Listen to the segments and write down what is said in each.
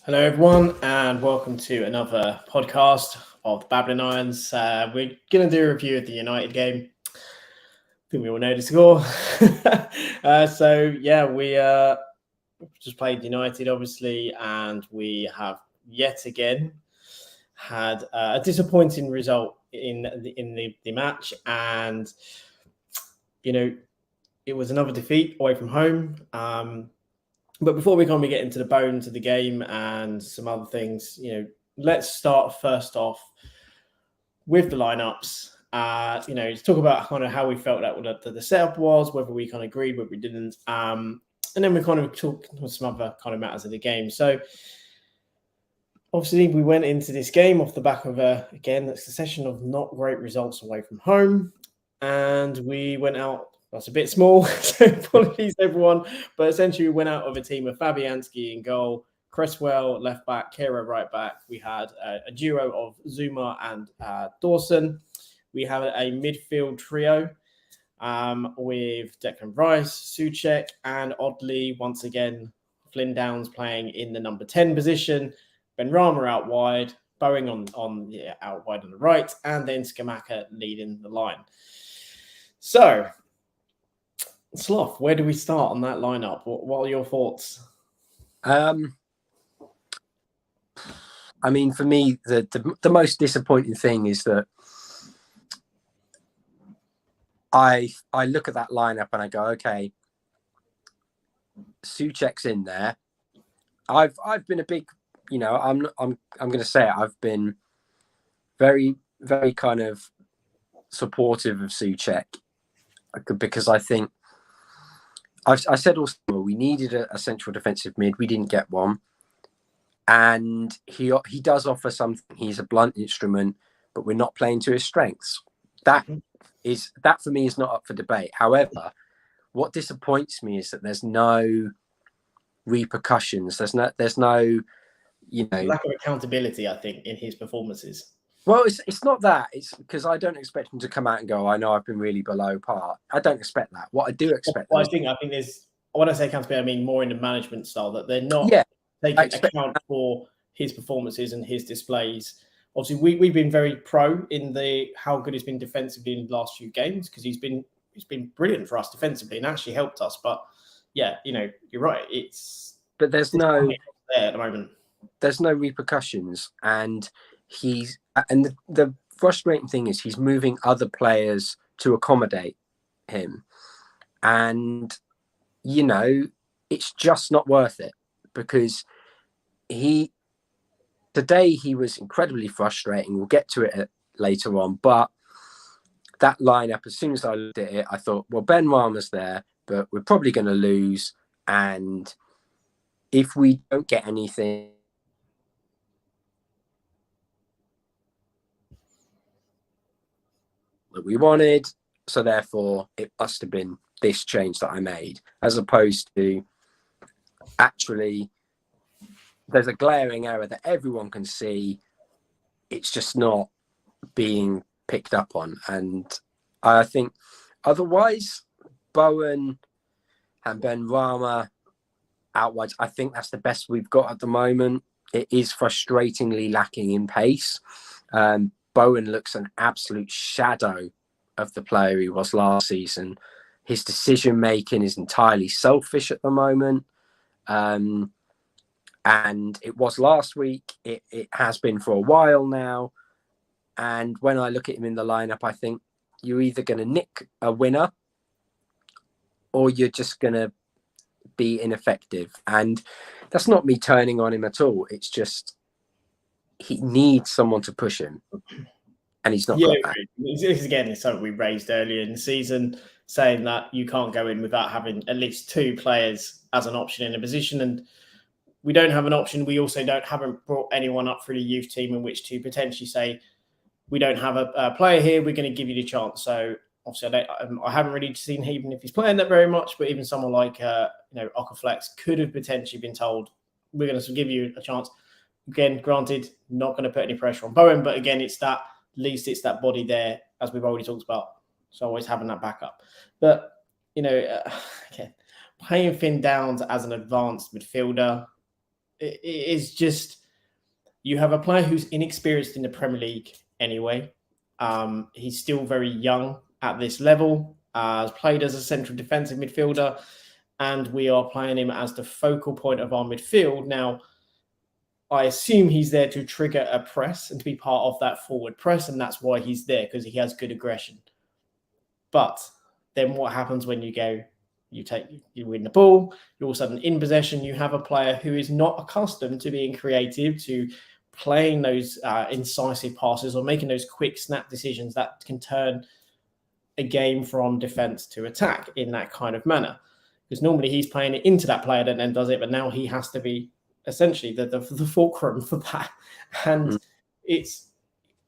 Hello, everyone, and welcome to another podcast of the Babylon Irons. We're going to do a review of the United game. I think we all know the score. We just played United, obviously, and we have yet again had a disappointing result in the match. And, it was another defeat away from home. But before we get into the bones of the game and some other things, let's start first off with the lineups. To talk about kind of how we felt that the setup was, whether we kind of agreed, whether we didn't, and then we kind of talk some other kind of matters of the game. So obviously we went into this game off the back of a succession of not great results away from home, and we went out. That's a bit small, so apologies everyone. But essentially, we went out of a team of Fabianski in goal, Cresswell left back, Kehrer right back. We had a duo of Zuma and Dawson. We have a midfield trio with Declan Rice, Souček, and oddly, once again, Flynn Downs playing in the number 10 position. Benrahma out wide, Bowen out wide on the right, and then Scamacca leading the line. So, Sloth, where do we start on that lineup? What are your thoughts? I mean, for me, the most disappointing thing is that I look at that lineup and I go, okay, Souček's in there. I've been a big, I'm going to say it, I've been very, very kind of supportive of Souček because I think I said also we needed a central defensive mid. We didn't get one, and he does offer something. He's a blunt instrument, but we're not playing to his strengths. That for me is not up for debate. However, what disappoints me is that there's no repercussions. There's no lack of accountability. I think in his performances. Well, it's not that. It's because I don't expect him to come out and go, I know I've been really below par. I don't expect that. What I do expect... Well, I think there's... When I say accountability, I mean more in the management style, that they're not taking account for his performances and his displays. Obviously, we've been very pro in how good he's been defensively in the last few games, because he's been brilliant for us defensively and actually helped us. But, yeah, you're right. But there's no... there at the moment. There's no repercussions, and... the frustrating thing is he's moving other players to accommodate him, and it's just not worth it, because today he was incredibly frustrating. We'll get to it later on, but that lineup, as soon as I looked at it, I thought, well, Benrahma's there, but we're probably going to lose, and if we don't get anything that we wanted, so therefore it must have been this change that I made, as opposed to actually there's a glaring error that everyone can see. It's just not being picked up on, and I think otherwise Bowen and Benrahma out wide, I think that's the best we've got at the moment. It is frustratingly lacking in pace. Bowen looks an absolute shadow of the player he was last season. His decision-making is entirely selfish at the moment. And it was last week. It has been for a while now. And when I look at him in the lineup, I think you're either going to nick a winner or you're just going to be ineffective. And that's not me turning on him at all. It's just he needs someone to push him, and he's not got that. This again is something we raised earlier in the season, saying that you can't go in without having at least two players as an option in a position, and we don't have an option. We also haven't brought anyone up for the youth team in which to potentially say, we don't have a player here, we're going to give you the chance. So obviously, I haven't really seen, even if he's playing that very much, but even someone like Okaflex could have potentially been told, we're going to give you a chance. Again, granted, not going to put any pressure on Bowen, but again, at least it's that body there, as we've already talked about. So always having that backup. But, playing Finn Downs as an advanced midfielder, it is just, you have a player who's inexperienced in the Premier League anyway. He's still very young at this level, has played as a central defensive midfielder, and we are playing him as the focal point of our midfield. Now, I assume he's there to trigger a press and to be part of that forward press, and that's why he's there, because he has good aggression. But then what happens when you win the ball, you're all of a sudden in possession, you have a player who is not accustomed to being creative, to playing those incisive passes or making those quick snap decisions that can turn a game from defense to attack in that kind of manner. Because normally he's playing it into that player that then does it, but now he has to be essentially the fulcrum for that. And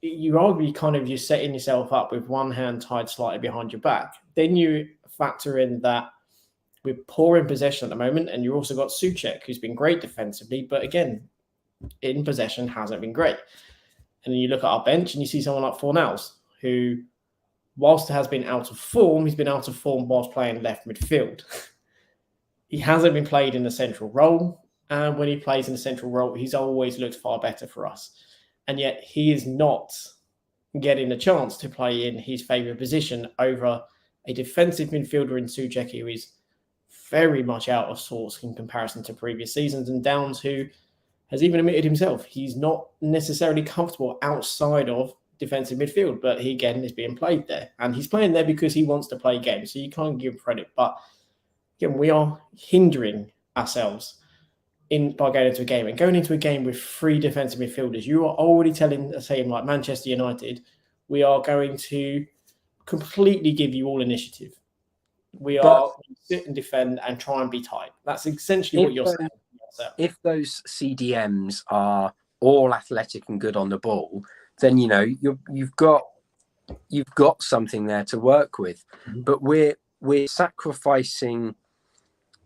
you arguably kind of, you're setting yourself up with one hand tied slightly behind your back. Then you factor in that we're poor in possession at the moment, and you've also got Souček, who's been great defensively, but again, in possession hasn't been great. And then you look at our bench and you see someone like Fornals, who, whilst has been out of form, he's been out of form whilst playing left midfield. He hasn't been played in the central role, and when he plays in the central role, he's always looked far better for us. And yet he is not getting a chance to play in his favourite position over a defensive midfielder in Souček, who is very much out of sorts in comparison to previous seasons, and Downs, who has even admitted himself he's not necessarily comfortable outside of defensive midfield, but he again is being played there, and he's playing there because he wants to play games, so you can't give him credit. But again, we are hindering ourselves by going into a game, and going into a game with 3 defensive midfielders. You are already telling a team like Manchester United, we are going to completely give you all initiative. We are going to sit and defend and try and be tight. That's essentially what you're saying. If those CDMs are all athletic and good on the ball, then you've got something there to work with. Mm-hmm. But we're sacrificing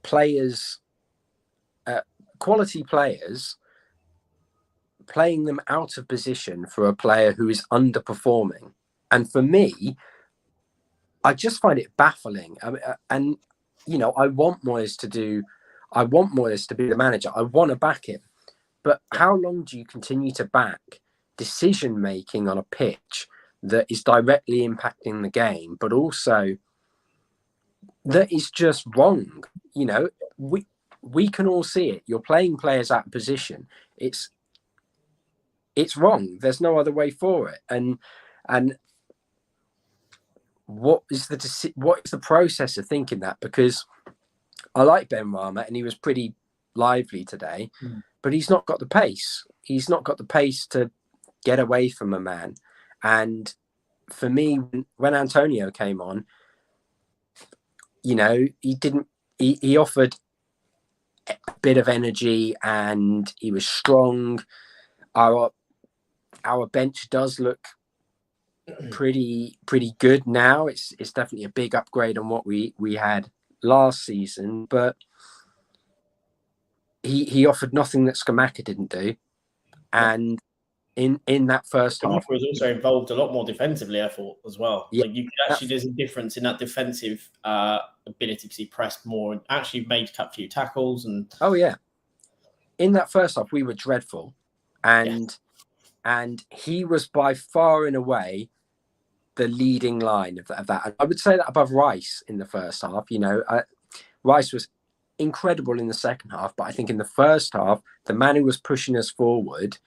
players, quality players, playing them out of position for a player who is underperforming. And for me, I just find it baffling. I want Moyes to be the manager. I want to back him. But how long do you continue to back decision making on a pitch that is directly impacting the game, but also that is just wrong? We can all see it. You're playing players out of position. It's wrong. There's no other way for it. And what is the process of thinking that? Because I like Benrahma and he was pretty lively today, but he's not got the pace. He's not got the pace to get away from a man. And for me, when Antonio came on, he offered a bit of energy and he was strong. Our bench does look pretty good now. It's definitely a big upgrade on what we had last season, but he offered nothing that Scamacca didn't do. And in that first half, was also involved a lot more defensively, I thought, as well. Yeah, like you could actually, there's a difference in that defensive ability because he pressed more and actually made a few tackles. And in that first half, we were dreadful, and he was by far and away the leading line of that. I would say that above Rice in the first half. Rice was incredible in the second half, but I think in the first half, the man who was pushing us forward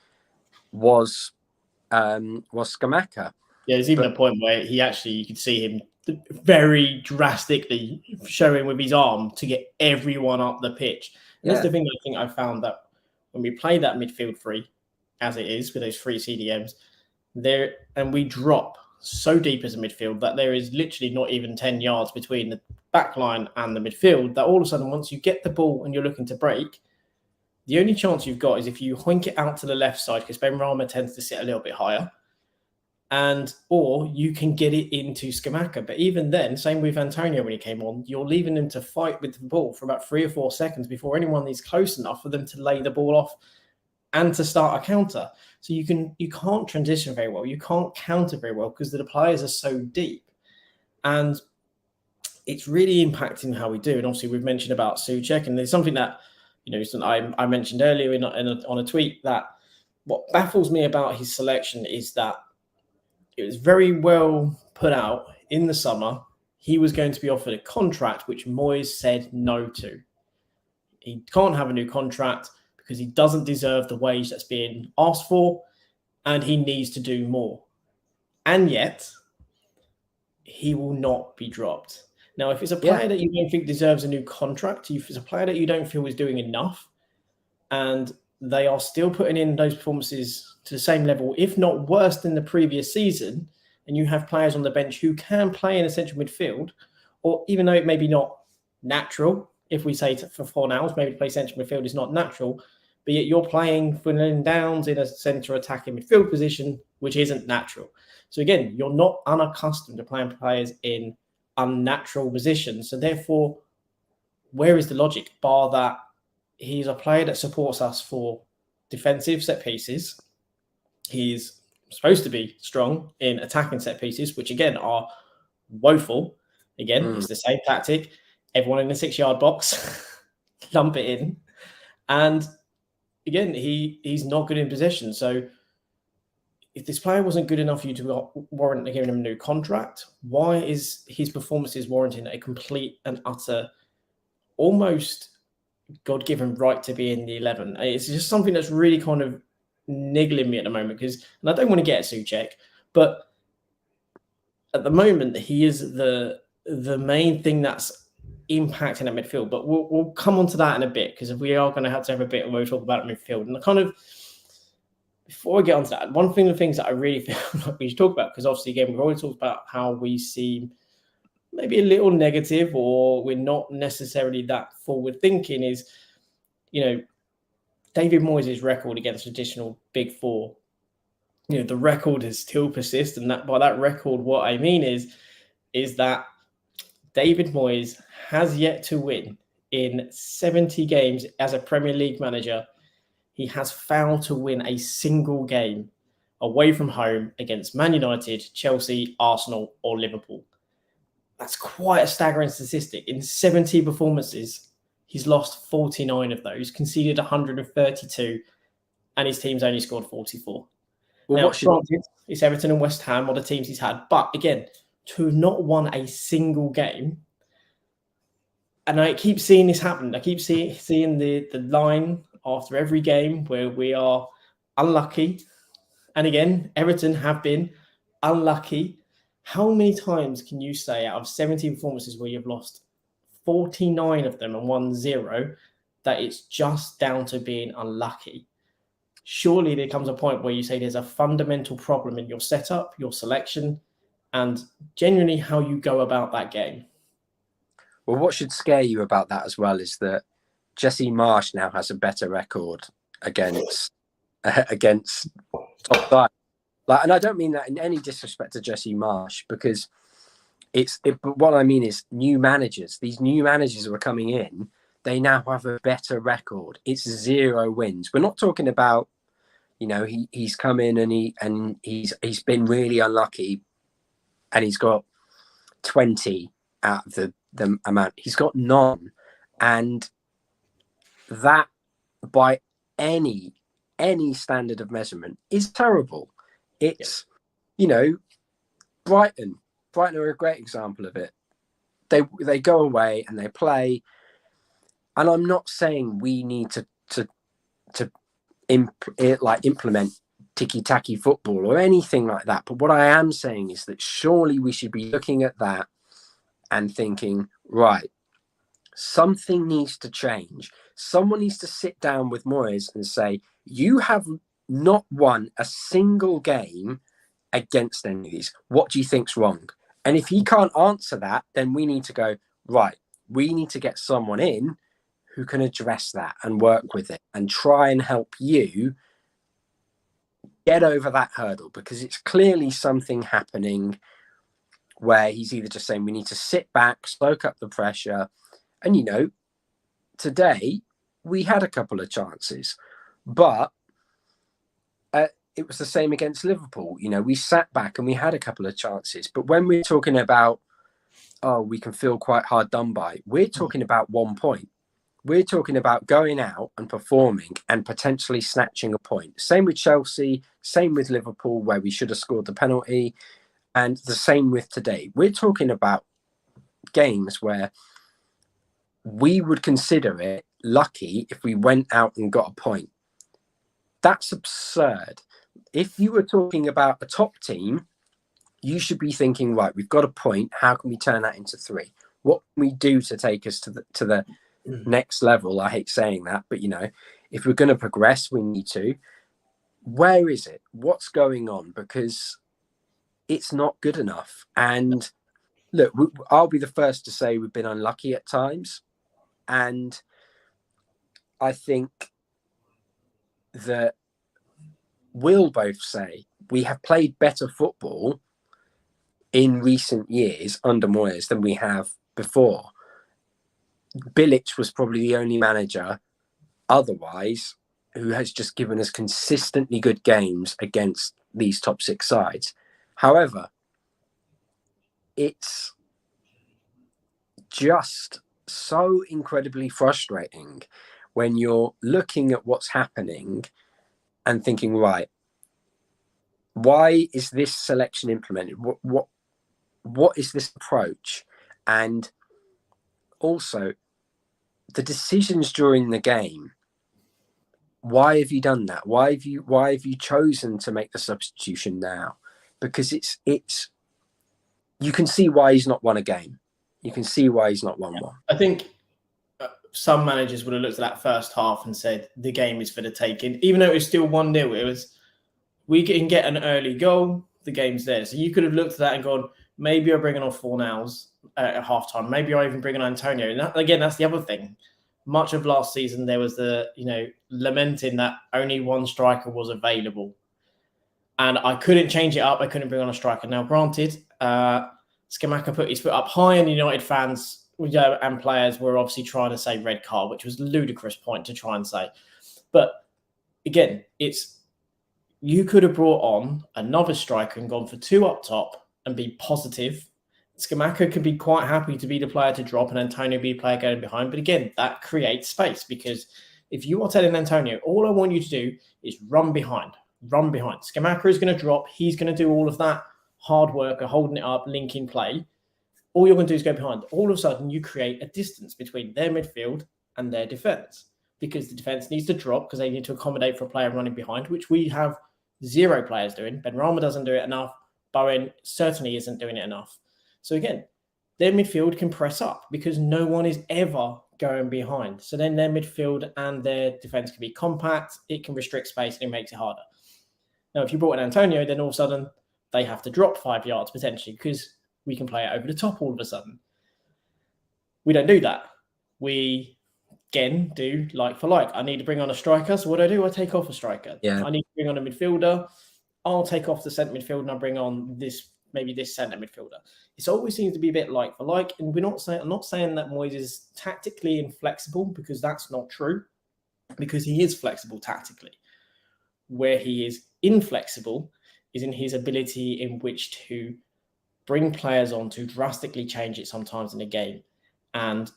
was Scamacca. Yeah, there's even a point where you could see him very drastically showing with his arm to get everyone up the pitch. And that's the thing I think I found, that when we play that midfield 3, as it is with those 3 CDMs, there, and we drop so deep as a midfield that there is literally not even 10 yards between the back line and the midfield, that all of a sudden, once you get the ball and you're looking to break, the only chance you've got is if you hoink it out to the left side, because Benrahma tends to sit a little bit higher, or you can get it into Scamacca. But even then, same with Antonio when he came on, you're leaving him to fight with the ball for about 3 or 4 seconds before anyone is close enough for them to lay the ball off and to start a counter. So you can't transition very well. You can't counter very well because the players are so deep. And it's really impacting how we do. And obviously we've mentioned about Souček, and there's something that I mentioned earlier on a tweet that what baffles me about his selection is that it was very well put out in the summer. He was going to be offered a contract, which Moyes said no to. He can't have a new contract because he doesn't deserve the wage that's being asked for, and he needs to do more. And yet, he will not be dropped. Now, if it's a player that you don't think deserves a new contract, if it's a player that you don't feel is doing enough, and they are still putting in those performances to the same level, if not worse than the previous season, and you have players on the bench who can play in a central midfield, or even though it may be not natural, if we say for Fornals, maybe to play central midfield is not natural, but yet you're playing Fernand Downs in a centre attacking midfield position, which isn't natural. So again, you're not unaccustomed to playing players in unnatural positions. So therefore, where is the logic? Bar that he's a player that supports us for defensive set pieces. He's supposed to be strong in attacking set pieces, which again are woeful. Again, it's the same tactic. Everyone in the 6-yard box, lump it in. And again, he's not good in possession. So if this player wasn't good enough for you to warrant giving him a new contract, why is his performances warranting a complete and utter, almost God-given right to be in the 11? It's just something that's really kind of niggling me at the moment, and I don't want to get at Souček, but at the moment he is the main thing that's impacting at midfield. But we'll come on to that in a bit, because we are going to have a bit where we talk about midfield. And before I get onto that, one thing, the things that I really feel like we should talk about, because obviously again we've always talked about how we seem maybe a little negative, or we're not necessarily that forward thinking, is David Moyes' record against traditional Big Four. The record has still persisted, and that by that record, what I mean is that David Moyes has yet to win in 70 games as a Premier League manager. He has failed to win a single game away from home against Man United, Chelsea, Arsenal, or Liverpool. That's quite a staggering statistic. In 70 performances, he's lost 49 of those, conceded 132, and his team's only scored 44. Well, granted, it's Everton and West Ham are the teams he's had. But again, to have not won a single game, and I keep seeing this happen. I keep seeing the line after every game where we are unlucky. And again, Everton have been unlucky. How many times can you say out of 70 performances where you've lost 49 of them and won 0, that it's just down to being unlucky? Surely there comes a point where you say there's a fundamental problem in your setup, your selection, and genuinely how you go about that game. Well, what should scare you about that as well is that Jesse Marsch now has a better record against top side. And I don't mean that in any disrespect to Jesse Marsch, because but what I mean is new managers. These new managers who are coming in, they now have a better record. It's 0 wins. We're not talking about, he's come in and he's been really unlucky, and he's got 20 out of the amount. He's got none, and that by any standard of measurement is terrible. It's Brighton are a great example of it. They go away and they play, and I'm not saying we need to implement ticky-tacky football or anything like that, but what I am saying is that surely we should be looking at that and thinking, right, something needs to change. Someone needs to sit down with Moyes and say, you have not won a single game against any of these. What do you think's wrong? And if he can't answer that, then we need to go, right, we need to get someone in who can address that and work with it and try and help you get over that hurdle, because it's clearly something happening where he's either just saying we need to sit back, soak up the pressure. And, today we had a couple of chances, but it was the same against Liverpool. We sat back and we had a couple of chances. But when we're talking about, we can feel quite hard done by, we're talking about 1 point. We're talking about going out and performing and potentially snatching a point. Same with Chelsea, same with Liverpool, where we should have scored the penalty, and the same with today. We're talking about games where we would consider it lucky if we went out and got a point. That's absurd. If you were talking about a top team, you should be thinking, right, we've got a point. How can we turn that into 3? What can we do to take us to the next level? I hate saying that, but if we're going to progress, we need to. Where is it? What's going on? Because it's not good enough. And look, I'll be the first to say we've been unlucky at times. And I think that we'll both say we have played better football in recent years under Moyes than we have before. Bilic was probably the only manager otherwise who has just given us consistently good games against these top 6 sides. However, it's just so incredibly frustrating when you're looking at what's happening and thinking, right, why is this selection implemented? What is this approach? And also the decisions during the game. Why have you done that? Why have you chosen to make the substitution now? Because it's you can see why he's not won a game. You can see why he's not won one. I think some managers would have looked at that first half and said the game is for the taking, even though it was still 1-0. It was, we can get an early goal, the game's there. So you could have looked at that and gone, maybe I'm bringing on Fornals at halftime. Maybe I even bring on Antonio. And that, again, that's the other thing. Much of last season, there was the, lamenting that only one striker was available. And I couldn't change it up. I couldn't bring on a striker. Now, granted, Scamacca put his foot up high, and United fans and players were obviously trying to say red card, which was a ludicrous point to try and say. But again, you could have brought on another striker and gone for 2 up top and be positive. Scamacca could be quite happy to be the player to drop and Antonio be a player going behind. But again, that creates space, because if you are telling Antonio, all I want you to do is run behind. Scamacca is going to drop. He's going to do all of that hard work of holding it up, linking play. All you're going to do is go behind. All of a sudden, you create a distance between their midfield and their defence, because the defence needs to drop because they need to accommodate for a player running behind, which we have 0 players doing. Benrahma doesn't do it enough. Bowen certainly isn't doing it enough. So again, their midfield can press up because no one is ever going behind. So then their midfield and their defence can be compact. It can restrict space and it makes it harder. Now, if you brought in Antonio, then all of a sudden they have to drop 5 yards potentially because we can play it over the top all of a sudden. We don't do that. We, again, do like for like. I need to bring on a striker. So what do? I take off a striker. Yeah. I need to bring on a midfielder. I'll take off the centre midfield and I'll bring on this centre midfielder. It always seems to be a bit like for like. And I'm not saying that Moyes is tactically inflexible, because that's not true, because he is flexible tactically. Where he is inflexible is in his ability in which to bring players on to drastically change it sometimes in a game. And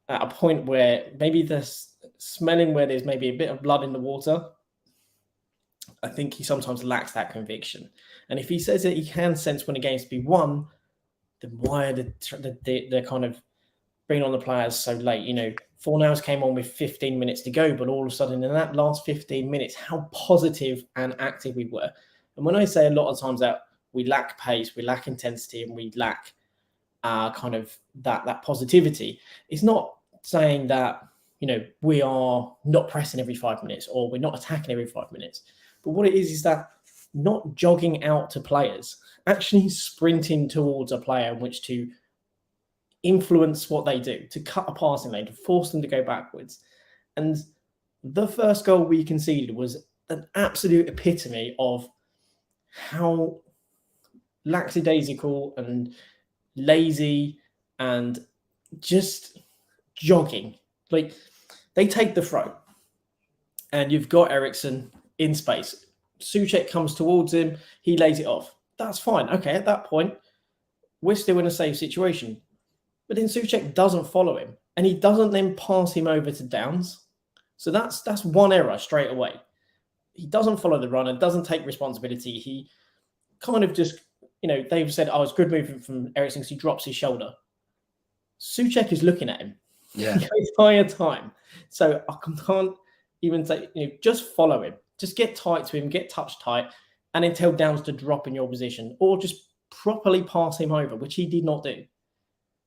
at a point where maybe there's smelling where there's maybe a bit of blood in the water, I think he sometimes lacks that conviction. And if he says that he can sense when a game's to be won, then why are the kind of bringing on the players so late? Fornals came on with 15 minutes to go, but all of a sudden in that last 15 minutes, how positive and active we were. And when I say a lot of times that we lack pace, we lack intensity, and we lack kind of that positivity, it's not saying that, we are not pressing every 5 minutes or we're not attacking every 5 minutes. But what it is that not jogging out to players, actually sprinting towards a player in which to influence what they do, to cut a passing lane, to force them to go backwards. And the first goal we conceded was an absolute epitome of how lackadaisical and lazy and just jogging. Like, they take the throw and you've got Eriksen in space. Souček comes towards him. He lays it off. That's fine. Okay, at that point, we're still in a safe situation. But then Souček doesn't follow him. and he doesn't then pass him over to Downs. So that's one error straight away. He doesn't follow the run and doesn't take responsibility. He kind of just, they've said, it's good movement from Eriksen because he drops his shoulder. Souček is looking at him the entire time. So I can't even say, just follow him. Just get tight to him, get touch tight, and then tell Downs to drop in your position or just properly pass him over, which he did not do.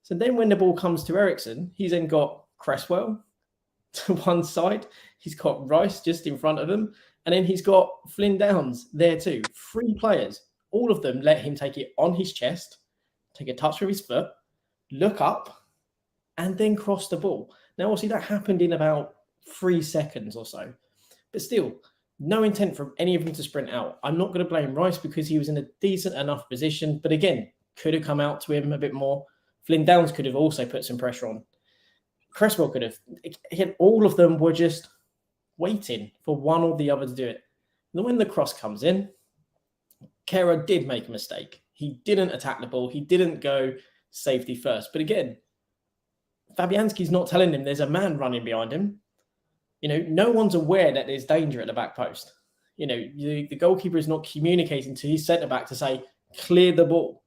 So then when the ball comes to Eriksen, he's then got Cresswell to one side. He's got Rice just in front of him. And then he's got Flynn Downs there too. 3 players. All of them let him take it on his chest, take a touch with his foot, look up, and then cross the ball. Now, obviously, that happened in about 3 seconds or so. But still, no intent from any of them to sprint out. I'm not going to blame Rice because he was in a decent enough position. But again, could have come out to him a bit more. Flynn Downs could have also put some pressure on. Cresswell could have. Again, all of them were just waiting for one or the other to do it. And when the cross comes in, Kehrer did make a mistake. He didn't attack the ball. He didn't go safety first. But again, Fabianski's not telling him there's a man running behind him. No one's aware that there's danger at the back post. The goalkeeper is not communicating to his centre-back to say, clear the ball.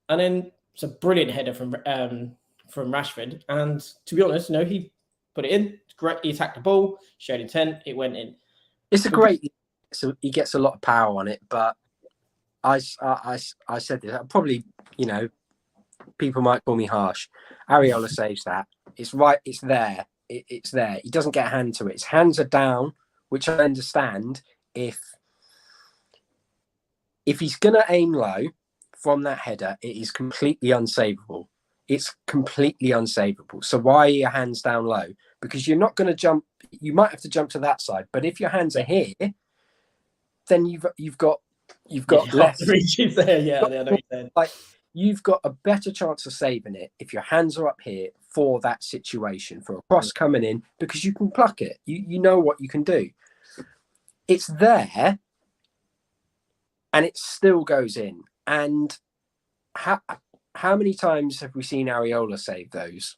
And then it's a brilliant header from Rashford. And to be honest, he put it in. It's great. He attacked the ball, showed intent, it went in. It's a great. So he gets a lot of power on it, but I said this. Probably, people might call me harsh. Areola saves that. It's right. It's there. It's there. He doesn't get a hand to it. His hands are down, which I understand. If he's gonna aim low from that header, it is completely unsavable. It's completely unsavable. So why are your hands down low? Because you're not going to jump. You might have to jump to that side, but if your hands are here, then you've got less reaches there. Yeah, I know what you're saying. Like you've got a better chance of saving it if your hands are up here for that situation, for a cross coming in, because you can pluck it. You know what you can do. It's there, and it still goes in. And how many times have we seen Areola save those?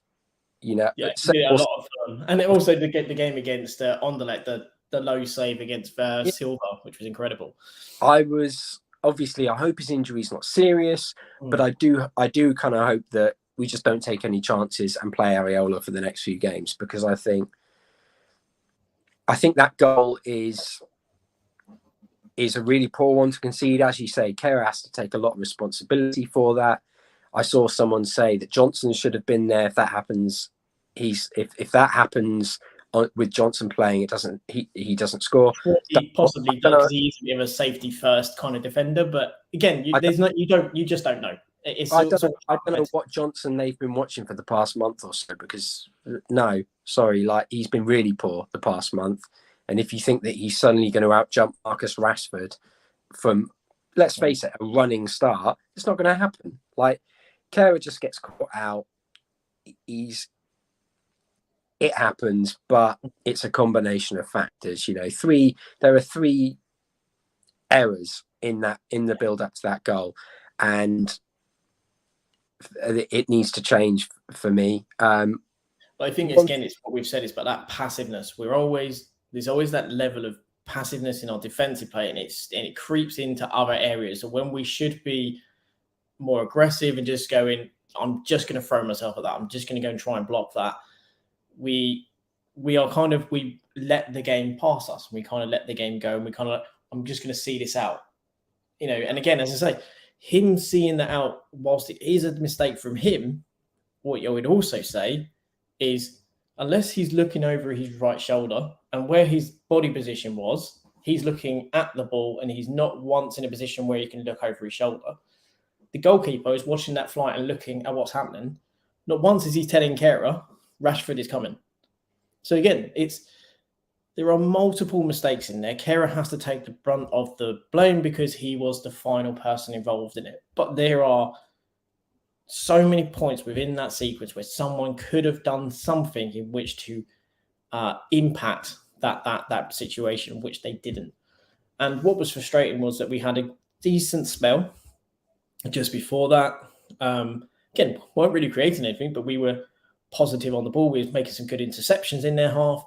Yeah, a lot of them. And also to get the game against Anderlecht, the low save against Silva, which was incredible. I hope his injury is not serious, but I do kind of hope that we just don't take any chances and play Areola for the next few games, because I think that goal is a really poor one to concede. As you say, Kehrer has to take a lot of responsibility for that. I saw someone say that Johnson should have been there. If that happens, if that happens with Johnson playing, he doesn't score. He possibly does because he's a safety first kind of defender. But again, you just don't know. I don't know what Johnson they've been watching for the past month or so, because he's been really poor the past month. And if you think that he's suddenly going to outjump Marcus Rashford from, let's face it, a running start, it's not going to happen. Like, Kehrer just gets caught out. It happens, but it's a combination of factors. There are 3 errors in the build up to that goal, and it needs to change for me. But I think it's what we've said is about that passiveness. There's always that level of passiveness in our defensive play, and it creeps into other areas. So when we should be more aggressive and just going, I'm just going to throw myself at that. I'm just going to go and try and block that. We let the game pass us. We kind of let the game go, and we kind of, I'm just going to see this out. And again, as I say, him seeing that out, whilst it is a mistake from him, what I would also say is, unless he's looking over his right shoulder and where his body position was, he's looking at the ball and he's not once in a position where he can look over his shoulder. The goalkeeper is watching that flight and looking at what's happening. Not once is he telling Kehrer, Rashford is coming. So again, there are multiple mistakes in there. Kehrer has to take the brunt of the blame because he was the final person involved in it. But there are so many points within that sequence where someone could have done something in which to impact that situation, which they didn't. And what was frustrating was that we had a decent spell just before that. Again, weren't really creating anything, but we were positive on the ball. We were making some good interceptions in their half.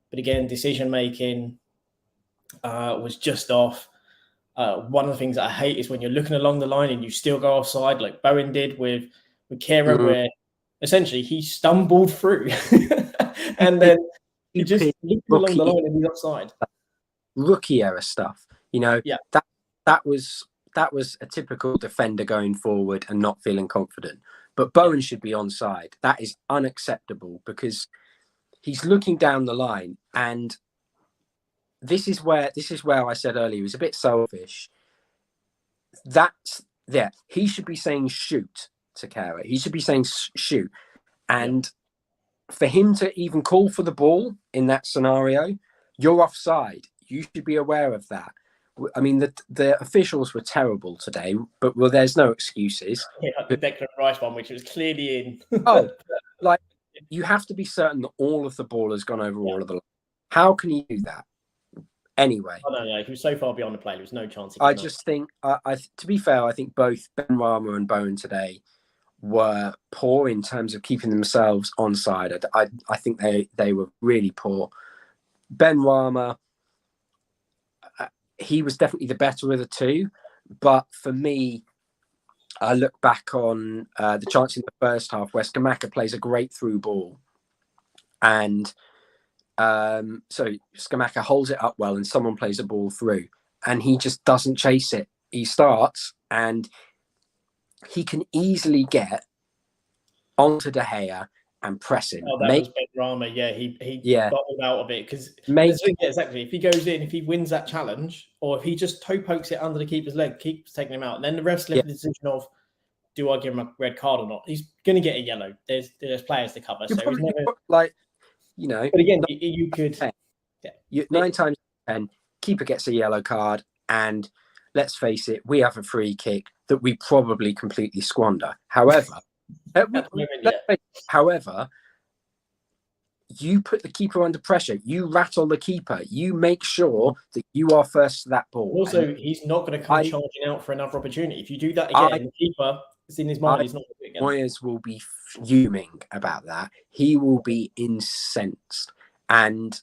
But again, decision making was just off. One of the things that I hate is when you're looking along the line and you still go offside, like Bowen did with Kehrer, where essentially he stumbled through and then he just looked along the line and he's offside. Rookie error stuff, that was a typical defender going forward and not feeling confident. But Bowen should be onside. That is unacceptable because he's looking down the line, and this is where I said earlier he was a bit selfish. He should be saying shoot to Kehrer. He should be saying shoot. And for him to even call for the ball in that scenario, you're offside. You should be aware of that. I mean, the officials were terrible today, but there's no excuses. Like the Declan Rice one, which was clearly in. You have to be certain that all of the ball has gone over all of the line. How can you do that? Anyway, I don't know. He was so far beyond the play, there was no chance. I just think, to be fair, I think both Benrahma and Bowen today were poor in terms of keeping themselves onside. I think they were really poor. Benrahma, he was definitely the better of the two, but for me, I look back on the chance in the first half where Scamacca plays a great through ball, and so Scamacca holds it up well and someone plays a ball through and he just doesn't chase it. He starts and he can easily get onto De Gea and press him. Oh, that was Benrahma. Yeah, he bottled out of it because exactly. If he goes in, if he wins that challenge, or if he just toe pokes it under the keeper's leg, keeps taking him out, and then the refs left the decision of, do I give him a red card or not? He's going to get a yellow. There's players to cover, so he's never But again, you could 9 times 10, keeper gets a yellow card, and let's face it, we have a free kick that we probably completely squander. However. However, you put the keeper under pressure. You rattle the keeper. You make sure that you are first to that ball. Also, he's not going to come charging out for another opportunity. If you do that again, the keeper is in his mind. He's not going to do it again. Moyes will be fuming about that. He will be incensed. And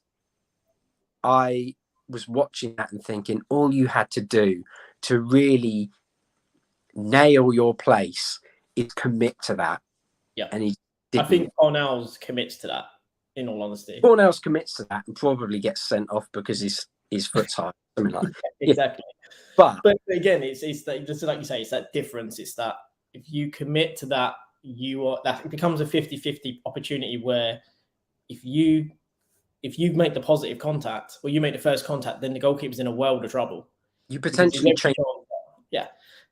I was watching that and thinking, all you had to do to really nail your place is commit to that. Yeah. And he didn't. I think Cornell's commits to that, in all honesty. Cornell's commits to that and probably gets sent off because his foot's high. Something like that. Exactly. But again, it's that, just like you say, it's that difference. It's that if you commit to that, it becomes a 50-50 opportunity where if you make the positive contact or you make the first contact, then the goalkeeper's in a world of trouble. You potentially change. Yeah.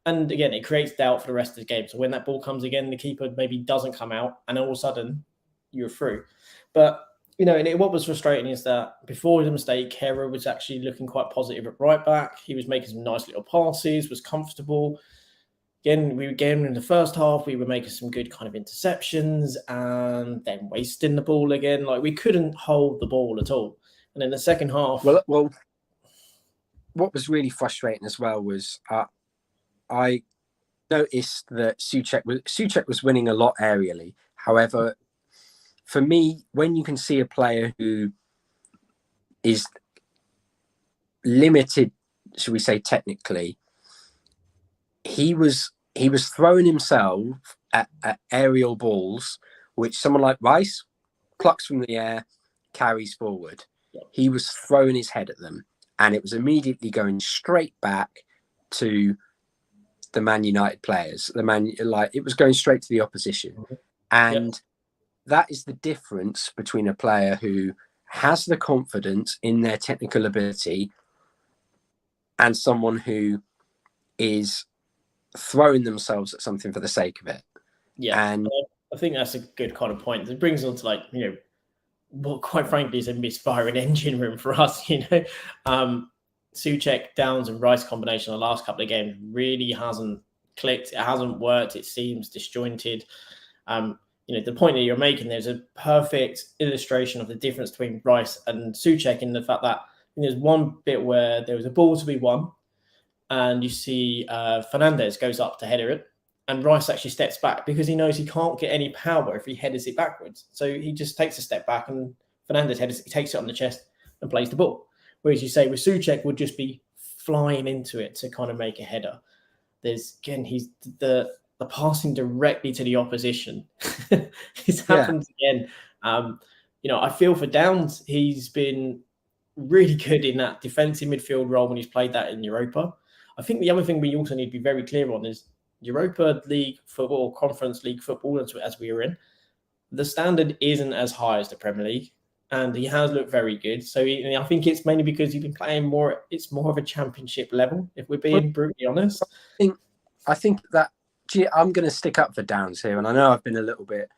And again, it creates doubt for the rest of the game. So when that ball comes again, the keeper maybe doesn't come out, and all of a sudden you're through. But and what was frustrating is that before the mistake, Kehrer was actually looking quite positive at right back. He was making some nice little passes, was comfortable. Again, in the first half, we were making some good kind of interceptions and then wasting the ball again. Like, we couldn't hold the ball at all. And in the second half... Well, what was really frustrating as well was I noticed that Souček was winning a lot aerially. However, for me, when you can see a player who is limited, should we say technically, he was throwing himself at aerial balls, which someone like Rice plucks from the air, carries forward. He was throwing his head at them, and it was immediately going straight back to the Man United players. It was going straight to the opposition, and that is the difference between a player who has the confidence in their technical ability and someone who is throwing themselves at something for the sake of it. Yeah, and I think that's a good kind of point. It brings on to what quite frankly is a misfiring engine room for us. Souček, Downs and Rice combination the last couple of games really hasn't clicked. It hasn't worked. It seems disjointed. The point that you're making, there's a perfect illustration of the difference between Rice and Souček in the fact that there's one bit where there was a ball to be won, and you see Fernandes goes up to header it, And Rice actually steps back because he knows he can't get any power if he headers it backwards. So he just takes a step back, and Fernandez he takes it on the chest and plays the ball. Whereas you say with Souček would just be flying into it to kind of make a header. There's again, he's the passing directly to the opposition. This happens again. I feel for Downs. He's been really good in that defensive midfield role when he's played that in Europa. I think the other thing we also need to be very clear on is Europa League football, Conference League football, as we were in, the standard isn't as high as the Premier League, and he has looked very good. So I think it's mainly because he's been playing more. It's more of a championship level, if we're being brutally honest. I think that I'm going to stick up for Downs here, and I know I've been a little bit.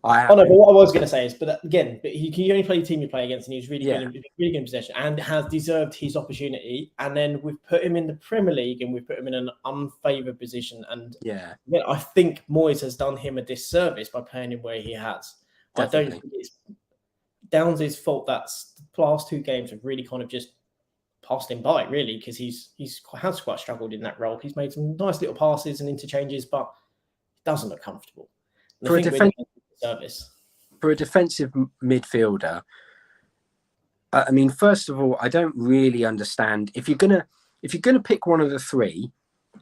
But what I was going to say is, but he only play the team you play against, and he's really good in possession, and has deserved his opportunity. And then we've put him in the Premier League, and we've put him in an unfavoured position. And I think Moyes has done him a disservice by playing him where he has. Definitely. I don't think it's Downs' fault that the last 2 games have really kind of just passed him by, really, because he has quite struggled in that role. He's made some nice little passes and interchanges, but it doesn't look comfortable. For a defensive midfielder, I mean, first of all, I don't really understand if you're gonna pick one of the 3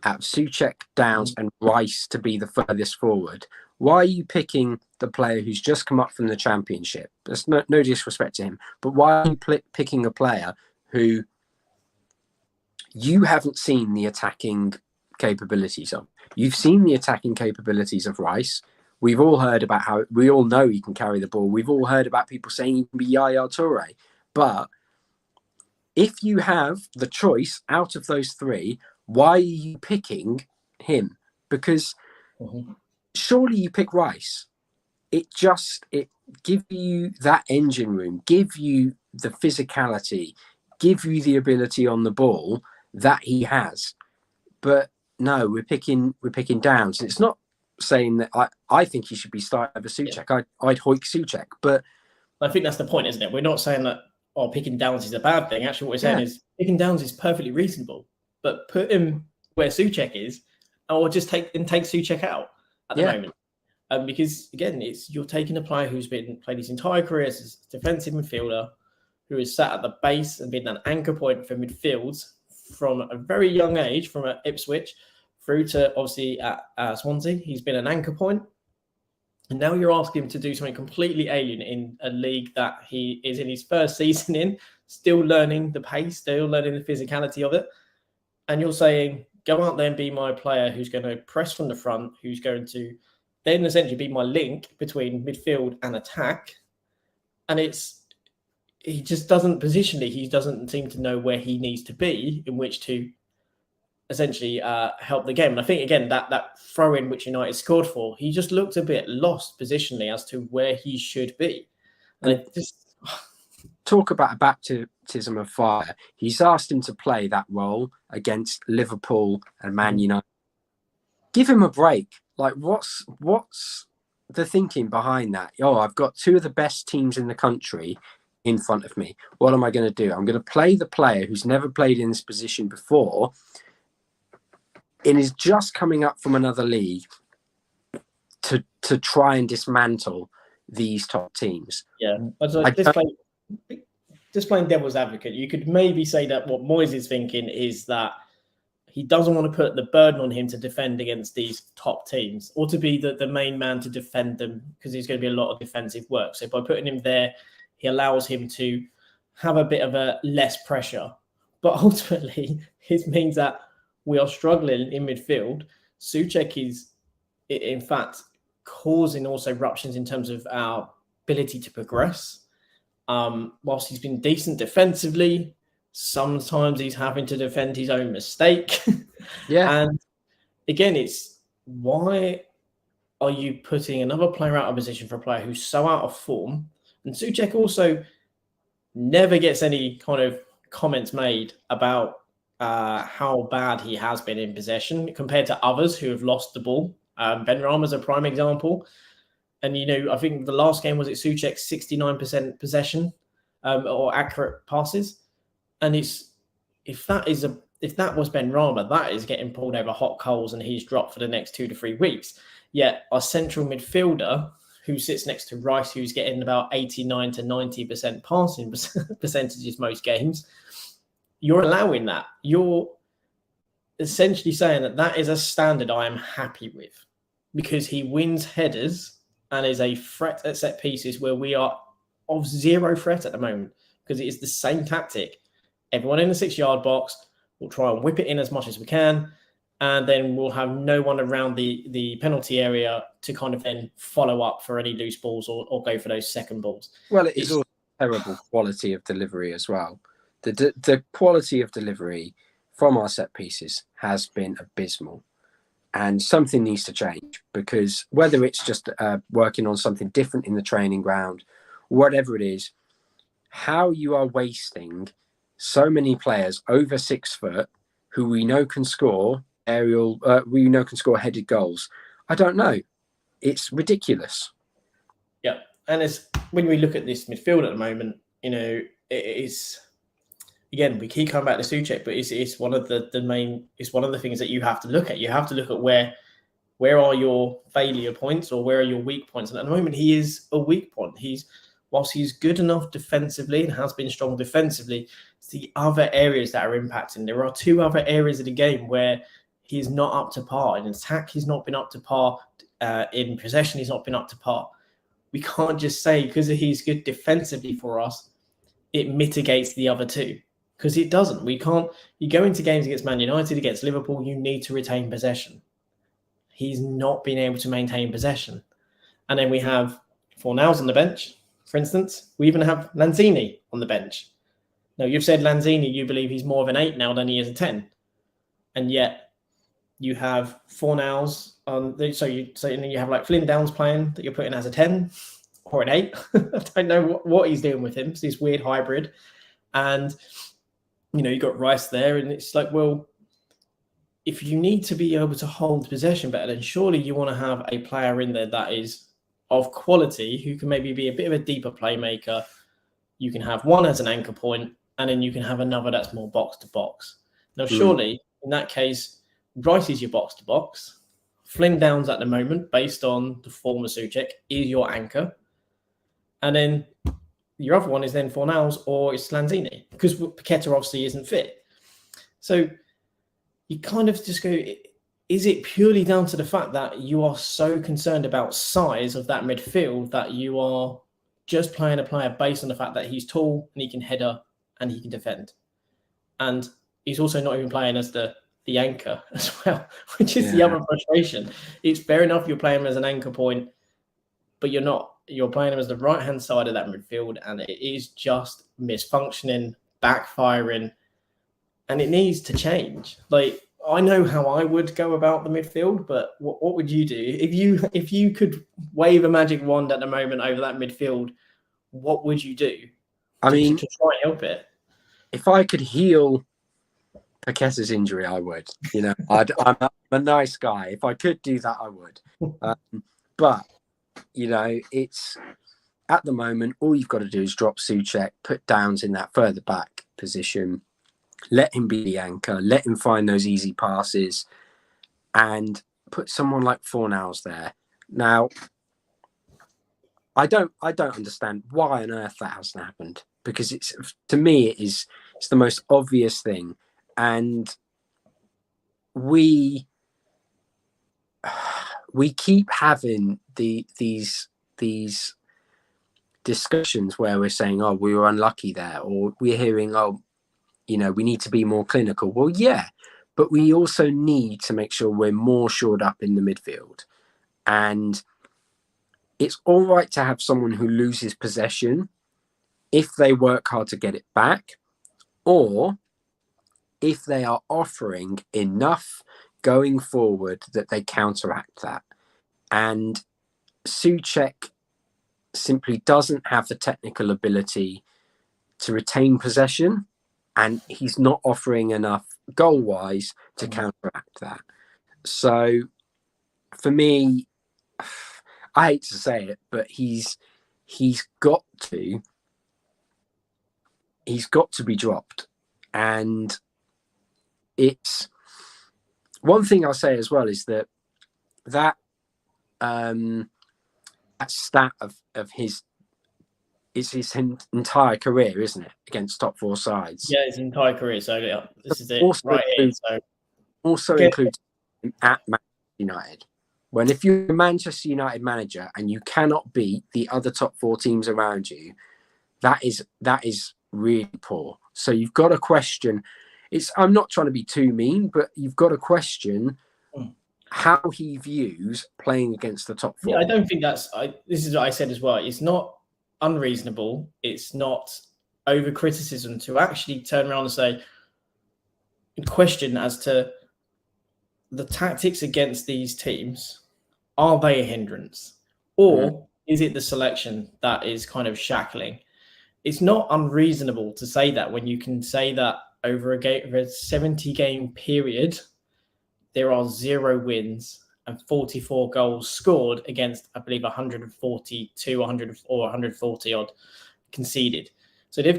out of Souček, Downs, and Rice to be the furthest forward. Why are you picking the player who's just come up from the Championship? There's no disrespect to him, but why are you picking a player who you haven't seen the attacking capabilities of? You've seen the attacking capabilities of Rice. We've all heard about we all know he can carry the ball. We've all heard about people saying he can be Yaya Toure. But if you have the choice out of those 3, why are you picking him? Because surely you pick Rice. It give you that engine room, give you the physicality, give you the ability on the ball that he has. But no, we're picking Downs. And it's not saying that I think he should be starting over Souček. Yeah. I'd hoik Souček, but I think that's the point, isn't it? We're not saying that picking Downs is a bad thing. Actually, what we're saying is picking Downs is perfectly reasonable, but put him where Souček is, or just take Souček out at the moment. Because again, you're taking a player who's played his entire career as a defensive midfielder, who is sat at the base and been an anchor point for midfields from a very young age, from Ipswich through to obviously at Swansea. He's been an anchor point. And now you're asking him to do something completely alien in a league that he is in his first season in, still learning the pace, still learning the physicality of it. And you're saying, go out there and be my player who's going to press from the front, who's going to then essentially be my link between midfield and attack. And he just doesn't positionally, he doesn't seem to know where he needs to be in which to essentially help the game. And I think, again, that throw-in which United scored for, he just looked a bit lost positionally as to where he should be. And it just... Talk about a baptism of fire. He's asked him to play that role against Liverpool and Man United. Give him a break. Like, what's the thinking behind that? I've got 2 of the best teams in the country in front of me. What am I going to do? I'm going to play the player who's never played in this position before and is just coming up from another league to try and dismantle these top teams. Yeah. Just playing devil's advocate, you could maybe say that what Moyes is thinking is that he doesn't want to put the burden on him to defend against these top teams or to be the main man to defend them, because there's going to be a lot of defensive work. So by putting him there, he allows him to have a bit of a less pressure. But ultimately, it means that we are struggling in midfield. Souček is, in fact, causing also ruptions in terms of our ability to progress. Whilst he's been decent defensively, sometimes he's having to defend his own mistake. And again, it's why are you putting another player out of position for a player who's so out of form? And Souček also never gets any kind of comments made about how bad he has been in possession compared to others who have lost the ball. Benrahma's a prime example. And, I think the last game was at Souček, 69% possession or accurate passes. And if that is if that was Benrahma, that is getting pulled over hot coals and he's dropped for the next 2 to 3 weeks. Yet our central midfielder, who sits next to Rice, who's getting about 89 to 90% passing percentages most games, you're allowing that. You're essentially saying that that is a standard I am happy with, because he wins headers and is a threat at set pieces where we are of zero threat at the moment, because it is the same tactic. Everyone in the 6-yard box will try and whip it in as much as we can, and then we'll have no one around the penalty area to kind of then follow up for any loose balls or go for those second balls. Well, it is also terrible quality of delivery as well. The quality of delivery from our set pieces has been abysmal, and something needs to change, because whether it's just working on something different in the training ground, whatever it is, how you are wasting so many players over 6 foot who we know can score can score headed goals. I don't know. It's ridiculous. Yeah, and it's when we look at this midfield at the moment, it is, again, we keep coming back to Souček, but it's one of it's one of the things that you have to look at. You have to look at where are your failure points, or where are your weak points. And at the moment, he is a weak point. Whilst he's good enough defensively and has been strong defensively, it's the other areas that are impacting. There are 2 other areas of the game where he's not up to par. In attack, he's not been up to par. In possession, he's not been up to par. We can't just say because he's good defensively for us, it mitigates the other 2. Because it doesn't. We can't. You go into games against Man United, against Liverpool, you need to retain possession. He's not been able to maintain possession. And then we have Fornals on the bench, for instance. We even have Lanzini on the bench. Now, you've said Lanzini, you believe he's more of an 8 now than he is a 10. And yet you have Fornals on. So you have like Flynn Downs playing that you're putting as a 10 or an 8. I don't know what he's doing with him. It's this weird hybrid. And you got Rice there, and it's like, well, if you need to be able to hold possession better, then surely you want to have a player in there that is of quality, who can maybe be a bit of a deeper playmaker. You can have one as an anchor point, and then you can have another that's more box to box. Now, surely in that case, Rice is your box to box. Flynn Downs at the moment, based on the former Souček, is your anchor, and then your other one is then Fornals or it's Lanzini, because Paqueta obviously isn't fit. So you kind of just go, is it purely down to the fact that you are so concerned about size of that midfield that you are just playing a player based on the fact that he's tall and he can header and he can defend? And he's also not even playing as the anchor as well, which is the other frustration. It's fair enough you're playing him as an anchor point, but you're not. You're playing him as the right-hand side of that midfield, and it is just misfunctioning, backfiring, and it needs to change. Like, I know how I would go about the midfield, but what would you do? If you could wave a magic wand at the moment over that midfield, what would you do to try and help it? If I could heal Paqueta's injury, I would. I'm a nice guy. If I could do that, I would. But it's at the moment, all you've got to do is drop Souček, put Downs in that further back position, let him be the anchor, let him find those easy passes, and put someone like Fornals there. Now, I don't understand why on earth that hasn't happened, because to me it's the most obvious thing, and we keep having these discussions where we're saying, oh, we were unlucky there, or we're hearing, oh, we need to be more clinical. Well, yeah, but we also need to make sure we're more shored up in the midfield. And it's all right to have someone who loses possession if they work hard to get it back, or if they are offering enough going forward that they counteract that. And Souček simply doesn't have the technical ability to retain possession, and he's not offering enough goal-wise to counteract that. So for me, I hate to say it, but he's got to be dropped. And it's one thing I'll say as well is that that stat of his is his entire career, isn't it, against top four sides? Yeah, his entire career. So yeah, this is it also right here. So also includes him at Manchester United. When if you're a Manchester United manager and you cannot beat the other top four teams around you, that is really poor. So you've got to question. I'm not trying to be too mean, but you've got to question how he views playing against the top four. Yeah, I don't think this is what I said as well. It's not unreasonable. It's not over criticism to actually turn around and say, question as to the tactics against these teams. Are they a hindrance? Or is it the selection that is kind of shackling? It's not unreasonable to say that when you can say that over a 70-game period, there are 0 wins and 44 goals scored against, I believe, 142, 100 or 140 odd conceded. So they've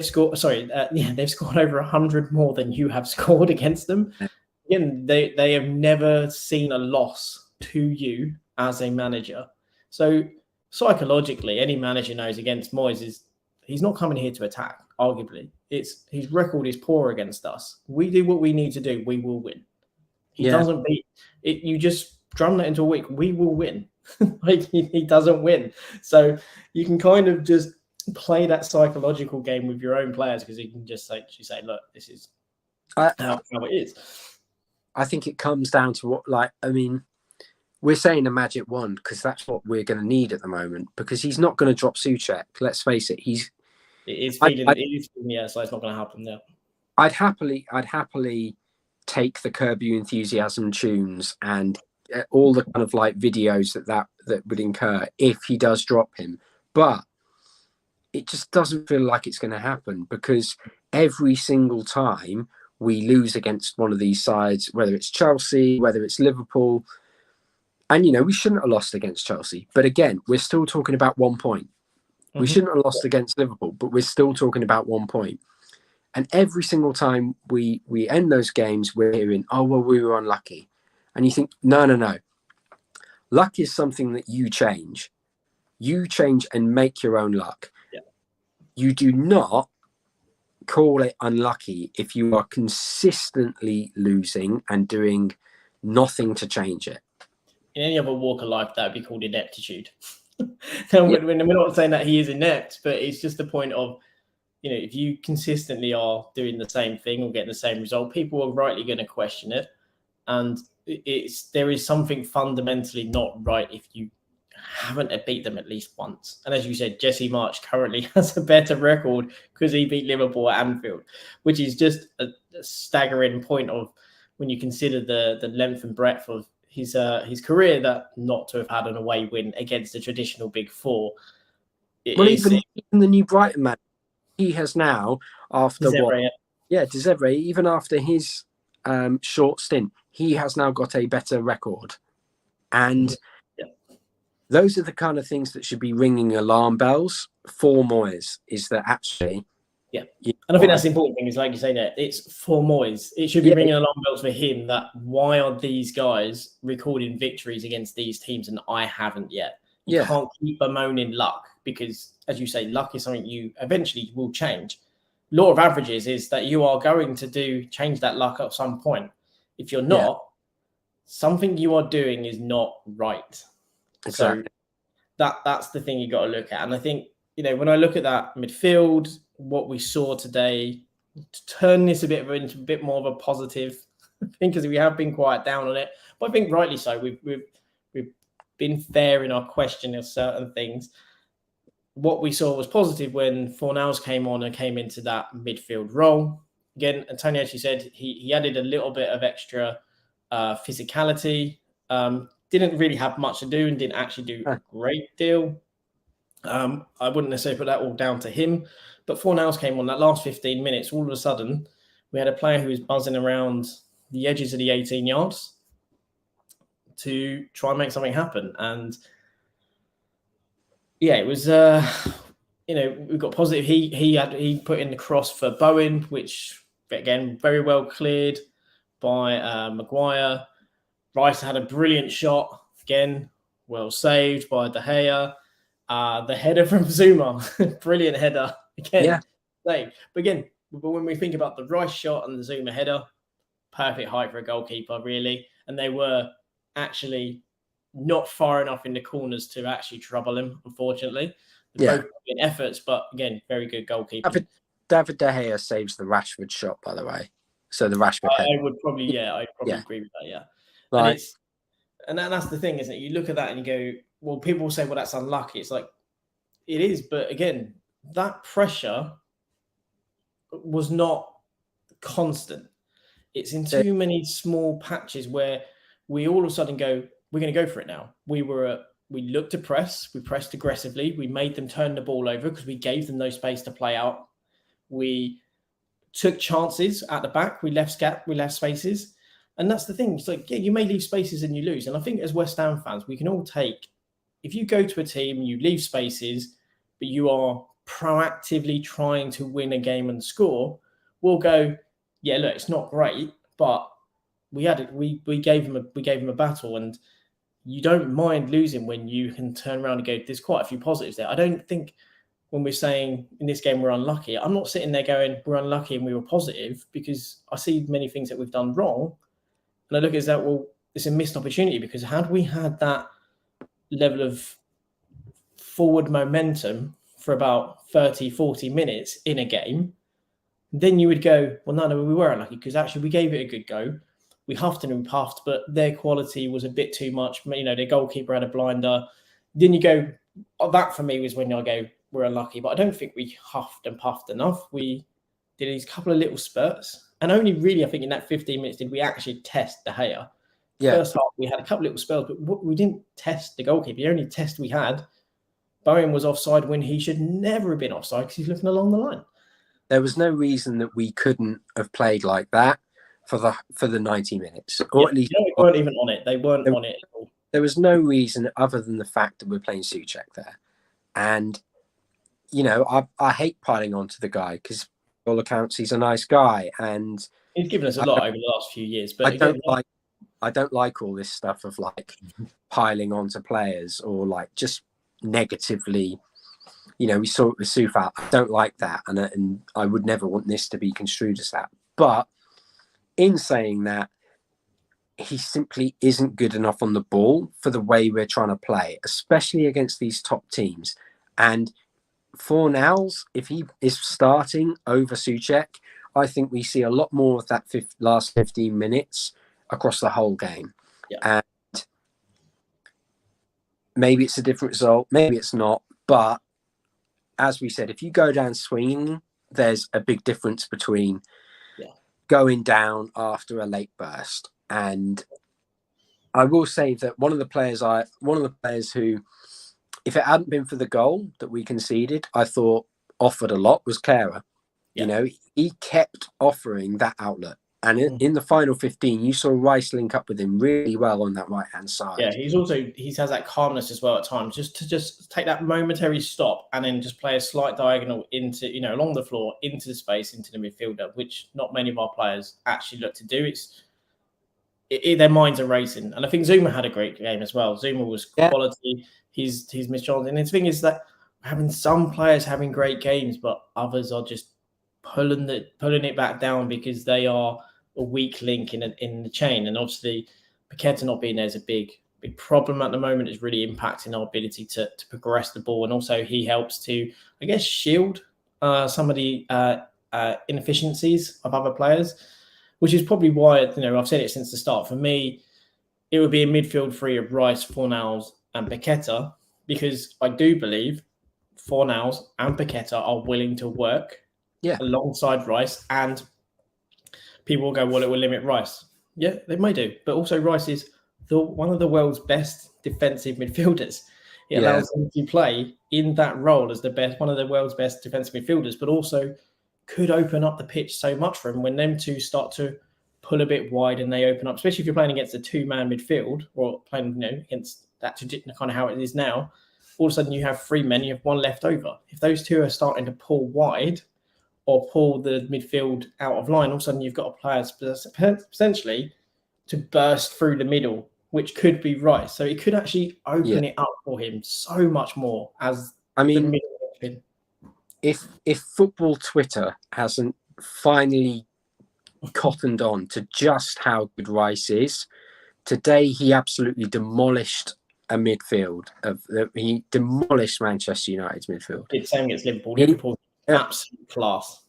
scored. They've scored over 100 more than you have scored against them. Again, they have never seen a loss to you as a manager. So psychologically, any manager knows against Moyes he's not coming here to attack. Arguably, his record is poor against us. We do what we need to do. We will win. He doesn't beat it. You just drum that into a week. We will win. Like he doesn't win. So you can kind of just play that psychological game with your own players because you can just say, look, this is how it is. I think it comes down to what, we're saying a magic wand because that's what we're going to need at the moment because he's not going to drop Souček. Let's face it. So it's not going to happen there. I'd happily take the Curb Your Enthusiasm tunes and all the kind of videos that would incur if he does drop him. But it just doesn't feel like it's going to happen because every single time we lose against one of these sides, whether it's Chelsea, whether it's Liverpool, and, we shouldn't have lost against Chelsea. But again, we're still talking about 1 point. We shouldn't have lost against Liverpool, but we're still talking about 1 point. And every single time we end those games, we're hearing, oh, well, we were unlucky. And you think, no. Luck is something that you change. You change and make your own luck. Yeah. You do not call it unlucky if you are consistently losing and doing nothing to change it. In any other walk of life, that would be called ineptitude. We're not saying that he is inept, but it's just the point of, if you consistently are doing the same thing or getting the same result, people are rightly going to question it. And there is something fundamentally not right if you haven't beat them at least once. And as you said, Jesse Marsch currently has a better record because he beat Liverpool at Anfield, which is just a staggering point of when you consider the length and breadth of his career, that not to have had an away win against the traditional Big Four. Even the new Brighton man, he has now, after Dzevre, even after his short stint, he has now got a better record. And those are the kind of things that should be ringing alarm bells for Moyes, is that actually... Yeah, and I think that's the important thing is, like you say there, it's for Moyes. It should be ringing alarm bells for him that why are these guys recording victories against these teams and I haven't yet? You can't keep bemoaning luck because, as you say, luck is something you eventually will change. Law of averages is that you are going to change that luck at some point. If you're not, something you are doing is not right. Exactly. So that's the thing you got to look at. And I think, when I look at that midfield, what we saw today, to turn this into a bit more of a positive thing, because we have been quite down on it, but I think rightly so. We've been fair in our question of certain things. What we saw was positive when Fornals came on and came into that midfield role. Again, Antonio actually said he added a little bit of extra physicality. Didn't really have much to do and didn't actually do a great deal. I wouldn't necessarily put that all down to him, but Fornals came on that last 15 minutes. All of a sudden, we had a player who was buzzing around the edges of the 18 yards to try and make something happen. And it was, we got positive. He put in the cross for Bowen, which again very well cleared. by Maguire. Rice had a brilliant shot. Again, well saved by De Gea. The header from Zuma, brilliant header. Again, saved. But when we think about the Rice shot and the Zuma header, perfect height for a goalkeeper, really. And they were actually not far enough in the corners to actually trouble him, unfortunately. Both in efforts, but again, very good goalkeeper. David De Gea saves the Rashford shot, by the way. So the Rashford header. I would probably agree with that, yeah. Like, and that's the thing, isn't it? You look at that and you go, well, people will say, well, that's unlucky. It's like, it is. But again, that pressure was not constant. It's in too many small patches where we all of a sudden go, we're going to go for it now. We looked to press. We pressed aggressively. We made them turn the ball over because we gave them no space to play out. We took chances at the back. We left spaces. And that's the thing. It's like, yeah, you may leave spaces and you lose. And I think as West Ham fans, we can all take, if you go to a team, you leave spaces, but you are proactively trying to win a game and score, we'll go, yeah, look, it's not great, but we gave them a battle, and you don't mind losing when you can turn around and go, there's quite a few positives there. I don't think when we're saying in this game we're unlucky, I'm not sitting there going we're unlucky and we were positive, because I see many things that we've done wrong. And I look at that, well, it's a missed opportunity, because had we had that level of forward momentum for about 30, 40 minutes in a game, then you would go, well, no, we were unlucky, because actually we gave it a good go. We huffed and we puffed, but their quality was a bit too much. You know, their goalkeeper had a blinder. Then you go, that for me was when I go, we're unlucky. But I don't think we huffed and puffed enough. We did these couple of little spurts. And only really, I think, in that 15 minutes did we actually test De Gea. First half, we had a couple of little spells, but we didn't test the goalkeeper. The only test we had, Bowen was offside when he should never have been offside because he's looking along the line. There was no reason that we couldn't have played like that for the 90 minutes. Or at least they weren't even on it. They weren't on it at all. There was no reason other than the fact that we're playing Souček there. And, you know, I hate piling onto the guy because by all accounts he's a nice guy. And he's given us a lot over the last few years. But I don't like all this stuff of like piling onto players or like just negatively. You know, we saw it with Soufal. I don't like that, and I would never want this to be construed as that. But in saying that, he simply isn't good enough on the ball for the way we're trying to play, especially against these top teams. And Fornals, if he is starting over Souček, I think we see a lot more of that last 15 minutes across the whole game. Yeah. And maybe it's a different result, maybe it's not. But as we said, if you go down swinging, there's a big difference between going down after a late burst. And I will say that one of the players who, if it hadn't been for the goal that we conceded, I thought offered a lot was Kehrer. You know, he kept offering that outlet. And in the final 15, you saw Rice link up with him really well on that right-hand side. Yeah, he has that calmness as well at times, just to take that momentary stop and then just play a slight diagonal into, you know, along the floor, into the space, into the midfielder, which not many of our players actually look to do. Their minds are racing. And I think Zuma had a great game as well. Zuma was quality. He's missed chances. And the thing is that having some players having great games, but others are just pulling it back down because they are a weak link in the chain. And obviously Paqueta not being there is a big problem at the moment. Is really impacting our ability to progress the ball, and also he helps to, I guess, shield some of the inefficiencies of other players, which is probably why, you know, I've said it since the start. For me, it would be a midfield three of Rice, Fornals and Paqueta, because I do believe Fornals and Paqueta are willing to work alongside Rice, and people will go, well, it will limit Rice. Yeah, they may do. But also Rice is one of the world's best defensive midfielders. It allows him to play in that role as one of the world's best defensive midfielders, but also could open up the pitch so much for him when them two start to pull a bit wide and they open up, especially if you're playing against a two-man midfield or playing, you know, against that kind of how it is now. All of a sudden you have three men, you have one left over. If those two are starting to pull wide, or pull the midfield out of line, all of a sudden you've got a player potentially to burst through the middle, which could be Rice. So it could actually open it up for him so much more as I the mean, middle. if football Twitter hasn't finally cottoned on to just how good Rice is, today he absolutely demolished a midfield. He demolished Manchester United's midfield. It's same against Liverpool. Liverpool, absolute class.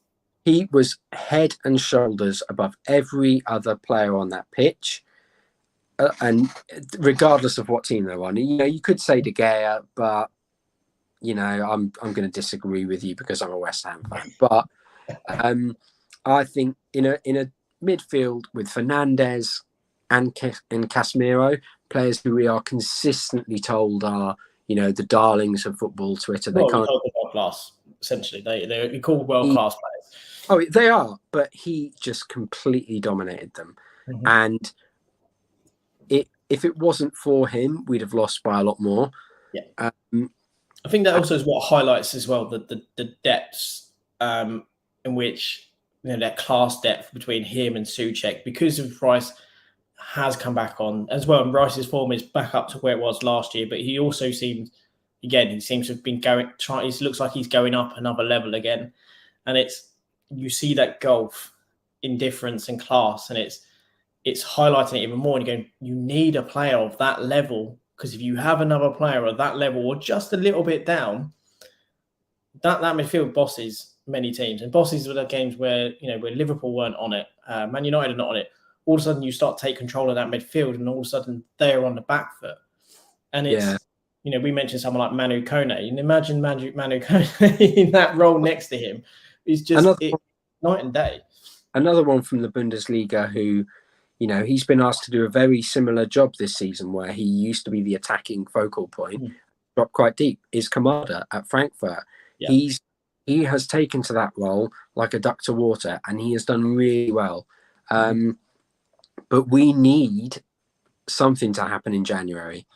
He was head and shoulders above every other player on that pitch. And regardless of what team they're on, you could say De Gea, but I'm going to disagree with you because I'm a West Ham fan. But I think in a midfield with Fernandes and Casemiro, players who we are consistently told are the darlings of football Twitter. They can't world class. Essentially, they're called world class players. Oh, they are, but he just completely dominated them, and if it wasn't for him, we'd have lost by a lot more. Yeah, I think that also is what highlights as well the depths in which that class depth between him and Souček, because of Rice has come back on as well, and Rice's form is back up to where it was last year. But he also seems to have been He looks like he's going up another level again, and you see that gulf in difference and class, and it's highlighting it even more. And you're going, you need a player of that level, because if you have another player of that level or just a little bit down, that midfield bosses many teams, and bosses were the games where where Liverpool weren't on it, Man United are not on it. All of a sudden, you start to take control of that midfield, and all of a sudden they're on the back foot. And it's we mentioned someone like Manu Kone. And imagine Manu Kone in that role next to him. It's just night and day. Another one from the Bundesliga who, he's been asked to do a very similar job this season, where he used to be the attacking focal point, dropped quite deep, is Kamada at Frankfurt. Yeah. He has taken to that role like a duck to water, and he has done really well. But we need something to happen in January,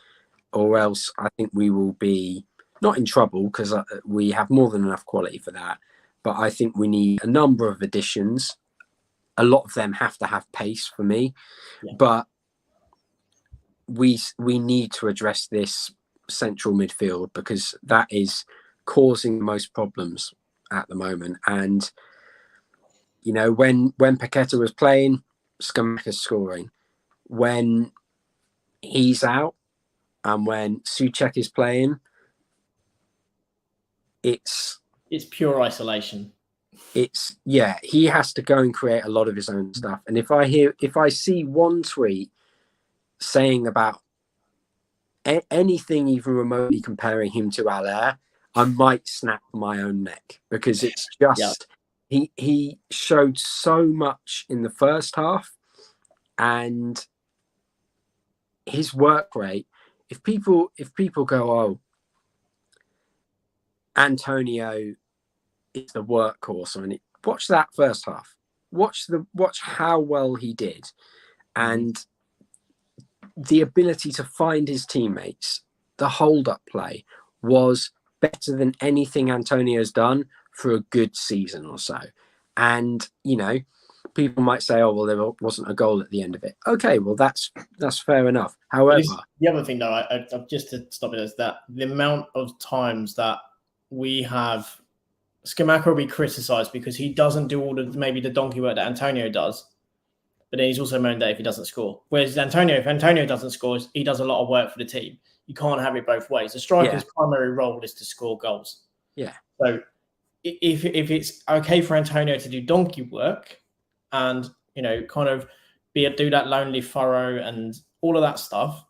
or else I think we will be not in trouble, because we have more than enough quality for that. But I think we need a number of additions. A lot of them have to have pace for me, but we need to address this central midfield, because that is causing the most problems at the moment. And when Paqueta was playing, Scamacca's scoring. When he's out and when Souček is playing, it's pure isolation. He has to go and create a lot of his own stuff. And if I see one tweet saying about anything even remotely comparing him to Haller, I might snap my own neck, because it's just he showed so much in the first half, and his work rate. If people go, oh, Antonio is the workhorse, watch that first half. Watch how well he did, and the ability to find his teammates. The hold-up play was better than anything Antonio's done for a good season or so. And people might say, oh, well, there wasn't a goal at the end of it. Okay, well, that's fair enough. However, the other thing, though, I just to stop it, is that the amount of times that we have Scamacca will be criticised because he doesn't do all of maybe the donkey work that Antonio does, but then he's also moaned at if he doesn't score. Whereas if Antonio doesn't score, he does a lot of work for the team. You can't have it both ways. The striker's primary role is to score goals. Yeah. So if it's okay for Antonio to do donkey work and kind of do that lonely furrow and all of that stuff,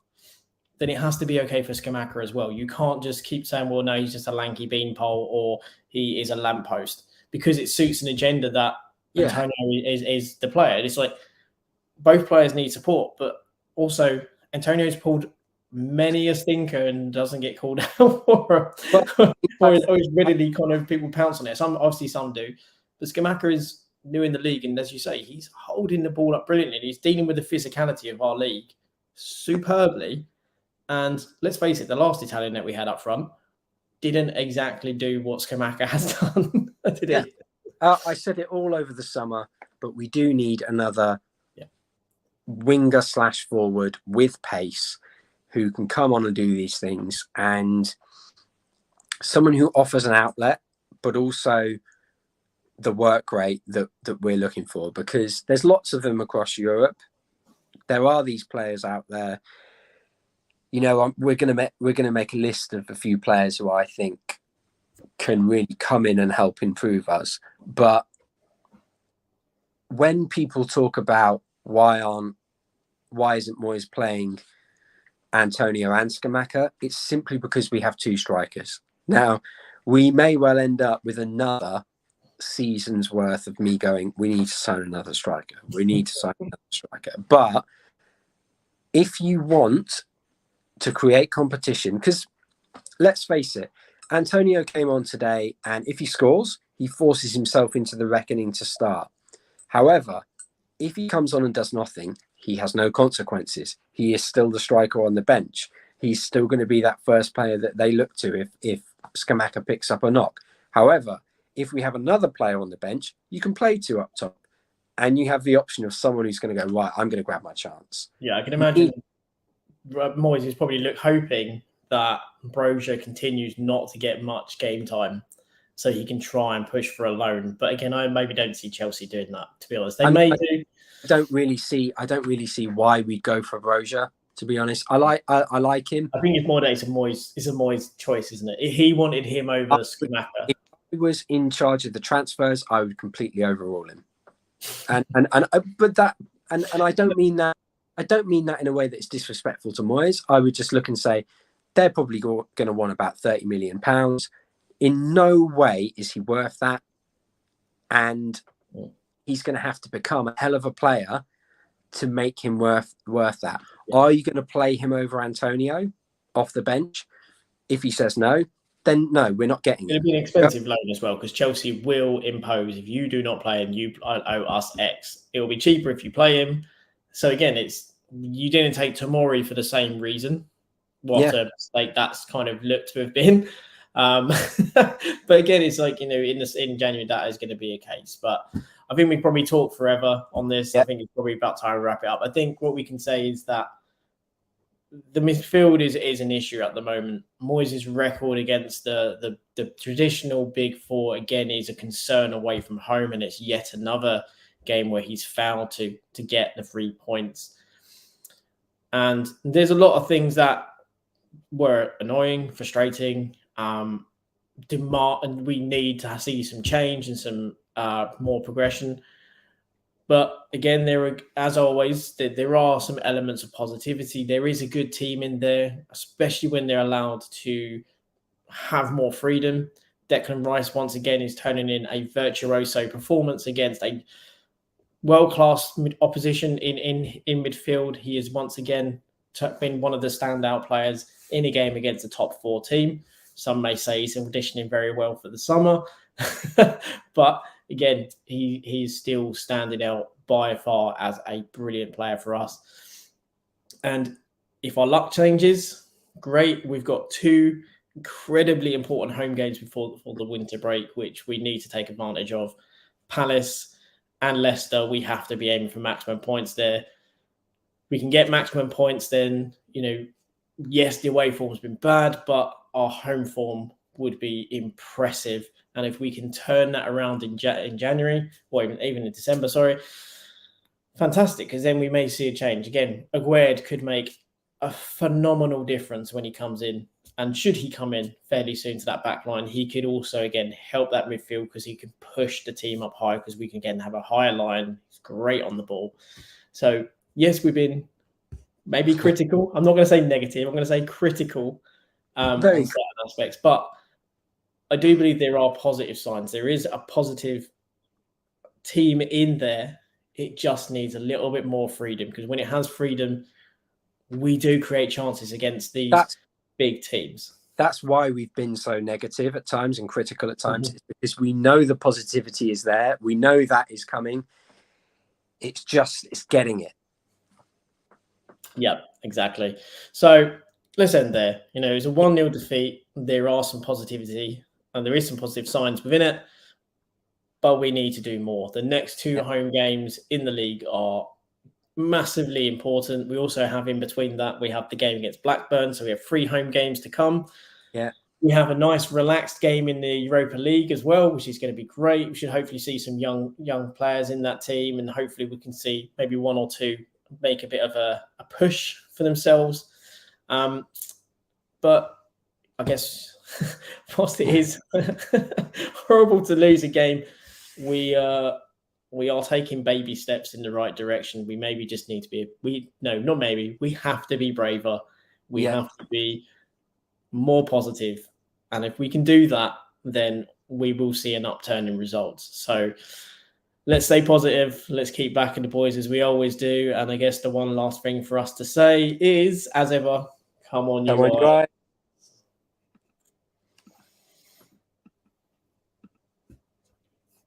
then it has to be okay for Scamacca as well. You can't just keep saying, well, no, he's just a lanky beanpole or he is a lamppost, because it suits an agenda that Antonio is the player. It's like both players need support, but also Antonio's pulled many a stinker and doesn't get called out or is readily kind of people pounce on it. Some do, but Scamacca is new in the league, and as you say, he's holding the ball up brilliantly. He's dealing with the physicality of our league superbly. And let's face it, the last Italian that we had up front didn't exactly do what Scamacca has done, did he? I said it all over the summer, but we do need another winger / forward with pace who can come on and do these things, and someone who offers an outlet, but also the work rate that we're looking for, because there's lots of them across Europe. There are these players out there. You know, we're going to make a list of a few players who I think can really come in and help improve us. But when people talk about why isn't Moyes playing Antonio and Scamacca, it's simply because we have two strikers. Now, we may well end up with another season's worth of me going, we need to sign another striker. We need to sign another striker. But if you want to create competition, because let's face it, Antonio came on today, and if he scores, he forces himself into the reckoning to start. However, if he comes on and does nothing, he has no consequences. He is still the striker on the bench. He's still going to be that first player that they look to if Scamacca picks up a knock. However, if we have another player on the bench, you can play two up top, and you have the option of someone who's going to go, right, I'm going to grab my chance. Yeah, I can imagine Moyes is probably hoping that Broja continues not to get much game time, so he can try and push for a loan. But again, I maybe don't see Chelsea doing that, to be honest. I don't really see why we'd go for Broja, to be honest. I like him. I think it's more that it's a Moyes choice, isn't it? He wanted him over Scamacca. If he was in charge of the transfers, I would completely overrule him. And I don't mean that. I don't mean that in a way that's disrespectful to Moyes. I would just look and say they're probably going to want about £30 million. In no way is he worth that, and he's going to have to become a hell of a player to make him worth that. Yeah. Are you going to play him over Antonio off the bench? If he says no, then no, we're not getting it. It'll be an expensive loan as well, because Chelsea will impose, if you do not play him, you owe us X. It will be cheaper if you play him. So again, you didn't take Tomori for the same reason. What a mistake that's kind of looked to have been. But again, it's like, in January that is going to be a case. But I think we probably talk forever on this. Yeah. I think it's probably about time to wrap it up. I think what we can say is that the midfield is an issue at the moment. Moyes' record against the traditional big four again is a concern away from home, and it's yet another game where he's failed to get the 3 points. And there's a lot of things that were annoying, frustrating, and we need to see some change and some more progression. But again, there are some elements of positivity. There is a good team in there, especially when they're allowed to have more freedom. Declan Rice, once again, is turning in a virtuoso performance against a world-class opposition in midfield. He has once again been one of the standout players in a game against a top 4 team. Some may say he's auditioning very well for the summer. But again, he's still standing out by far as a brilliant player for us. And if our luck changes, great. We've got 2 incredibly important home games before the winter break, which we need to take advantage of. Palace and Leicester, we have to be aiming for maximum points there. We can get maximum points, then, yes, the away form's been bad, but our home form would be impressive. And if we can turn that around in January, or even in December, fantastic, because then we may see a change. Again, Aguerd could make a phenomenal difference when he comes in. And should he come in fairly soon to that back line, he could also, again, help that midfield, because he can push the team up high, because we can, again, have a higher line. He's great on the ball. So, yes, we've been maybe critical. I'm not going to say negative. I'm going to say critical on certain aspects. But I do believe there are positive signs. There is a positive team in there. It just needs a little bit more freedom, because when it has freedom, we do create chances against these big teams. That's why we've been so negative at times and critical at times, because we know the positivity is there. We know that is coming. It's getting it. Yeah, exactly. So let's end there. It's a 1-0 defeat. There are some positivity, and there is some positive signs within it. but we need to do more. The next two home games in the league are massively important. We also have in between that, we have the game against Blackburn. So we have 3 home games to come. Yeah. We have a nice relaxed game in the Europa League as well, which is going to be great. We should hopefully see some young players in that team, and hopefully we can see maybe 1 or 2 make a bit of a push for themselves. But I guess whilst it is horrible to lose a game, we are taking baby steps in the right direction. We maybe just need to we have to be braver. We have to be more positive. And if we can do that, then we will see an upturn in results. So let's stay positive. Let's keep backing the boys as we always do. And I guess the one last thing for us to say is, as ever, come on, you guys.